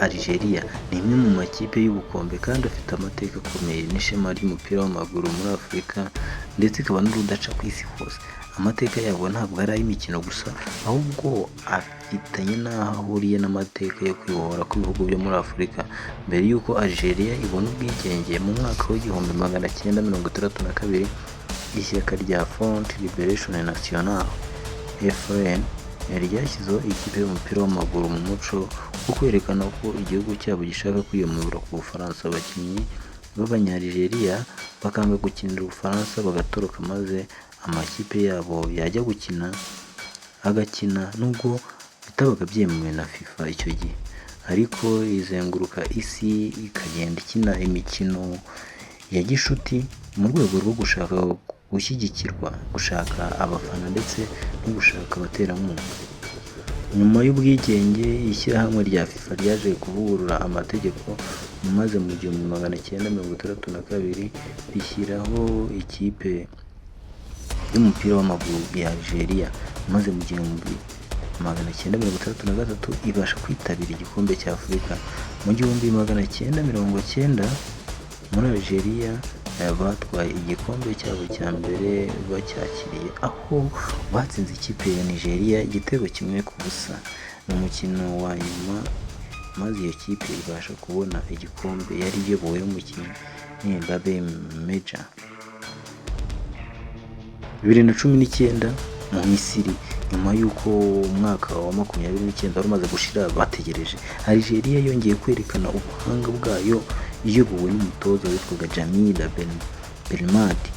Algeria ni imwe mu makipe y'ubukombe kandi afite amateka akomeye n'ishema ry'umupira w'amaguru muri Afurika ndetse ikaba n'urudaca ku isi hose. Amateka yabo ntabwo ari ay'imikino gusa, ahubwo afitanye n'aho ahuriye n'amateka yo kwibohora kw'ibihugu byo muri Afurika. Mbere y'uko Algeria ibona ubwigenge mu mwaka w'1962, ishyaka rya Front Liberation National (FLN) ryashyizeho ikipe y'umupira w'amaguru mu muco wo kwerekana ko igihugu cyabo gishaka kwiyomora ku Bufaransa. Abakinnyi b'Abanya-Algeria bakanga gukinira Ubufaransa bagatoroka, maze amakipe yabo yajya agakina nubwo bitabaga byemewe na FIFA icyo gihe, ariko izenguruka isi ikagenda ikina imikino ya gishuti mu rwego rwo gushaka gushyigikirwa, gushaka abafana ndetse no gushaka abaterankunga. Nyuma y'ubwigenge, ishyirahamwe rya FIFA ryaje kuvugurura amategeko maze mu 1962 rishyiraho ikipe y'umupira w'amaguru ya Algeria, maze mu 1963 ibasha kwitabira igikombe cya Afurika. Mu 1990 muri Algeria batwaye igikombe cyabo cya mbere bacyakiriye, aho batsinze ikipe ya Nigeria igitego 1-0 mu mukino wa nyuma, maze iyo kipe ibasha kubona igikombe yari iyobowe n'umukinnyi Babe Meja. 2019 mu Misiri, nyuma y'uko umwaka wa 2019 wari umaze gushira bategereje, Algeria yongeye kwerekana ubuhanga bwayo iyobowe n'umutoza witwaga Djamila Belmadi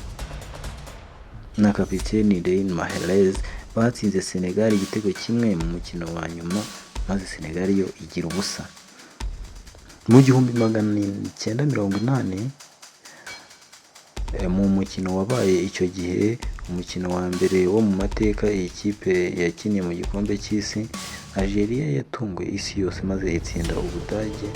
na kapiteni Riyad Mahrez. Batsinze Senegal igitego 1 mu mukino wa nyuma, maze Senegal yo igira ubusa. Mu 1980 mu mukino wabaye icyo gihe, umukino wa mbere wo mu mateka iyi kipe yakiniye mu gikombe cy'isi, Algeria yatunguye isi yose maze itsinda Ubudage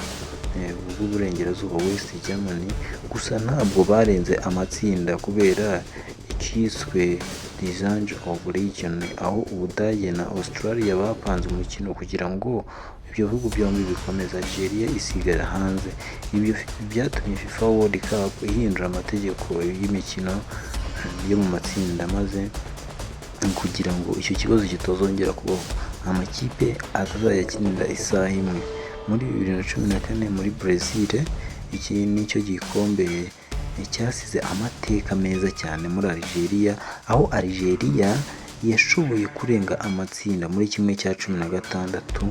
bw'uburengerazuba West Germany. Gusa ntabwo barenze amatsinda kubera icyiswe Challenge of Region, aho Ubudage na Australia bapanze umukino kugira ngo ibyo bihugu byombi bikomeze, Algeria isigara hanze. Ibyo byatumye FIFA World Cup ihindura amategeko y'imikino yo mu matsinda, maze kugira ngo icyo kibazo kitazongera kubaho, amakipe azayakinira isaha imwe. Muri 2014 muri Brazil, iki nicyo gikombe cyasize amateka meza cyane muri Algeria, aho Algeria yashoboye kurenga amatsinda muri 16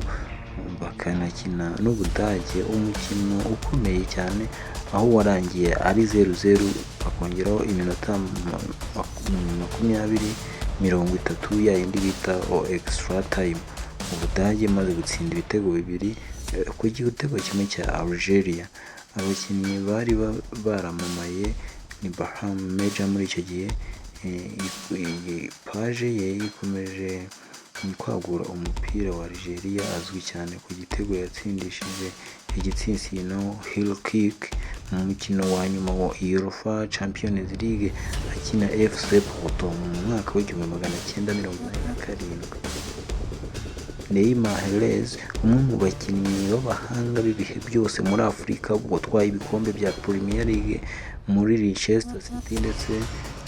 bakanakina n'Ubudage, umukino ukomeye cyane aho warangiye ari 0-0 bakongeraho iminota 20-30 yayindi bita extra time, Ubudage maze gutsinda ibitego 2 ku gitego kimwe cya Algeria. Abakinnyi bari baramamaye ni Bahram Meja. Muri icyo gihe paje ye ikomeje kwagura umupira wa Algeria, azwi cyane ku gitego yatsindishije igitsinsino heel kick mu mukino wa nyuma wa UEFA Champions League akina FC Porto mu mwaka w'1987. Riyad Mahrez, umwe mu bakinnyi b'abahanga b'ibihe byose muri Afurika, watwaye ibikombe bya Premier League muri Leicester City ndetse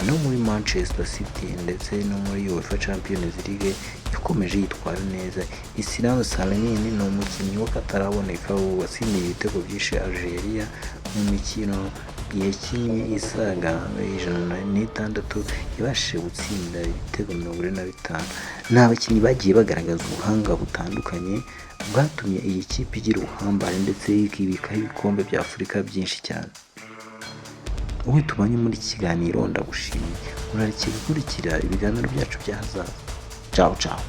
no muri Manchester City ndetse no muri UEFA Champions League, yakomeje yitwara neza. Islam Salmin ni umukinnyi w'akataraboneka watsindiye ibitego byinshi Algeria mu mikino yakinnye isaga 106, yabashije gutsinda ibitego 45. Ni abakinnyi bagiye bagaragaza ubuhanga butandukanye bwatumye iyi kipe igira ubuhambane ndetse ikibikaho ibikombe bya Afurika byinshi cyane. Wowe tubanye muri iki kiganiro ndagushimiye, urareke gukurikira ibiganiro byacu bya hazaza. Ciao ciao.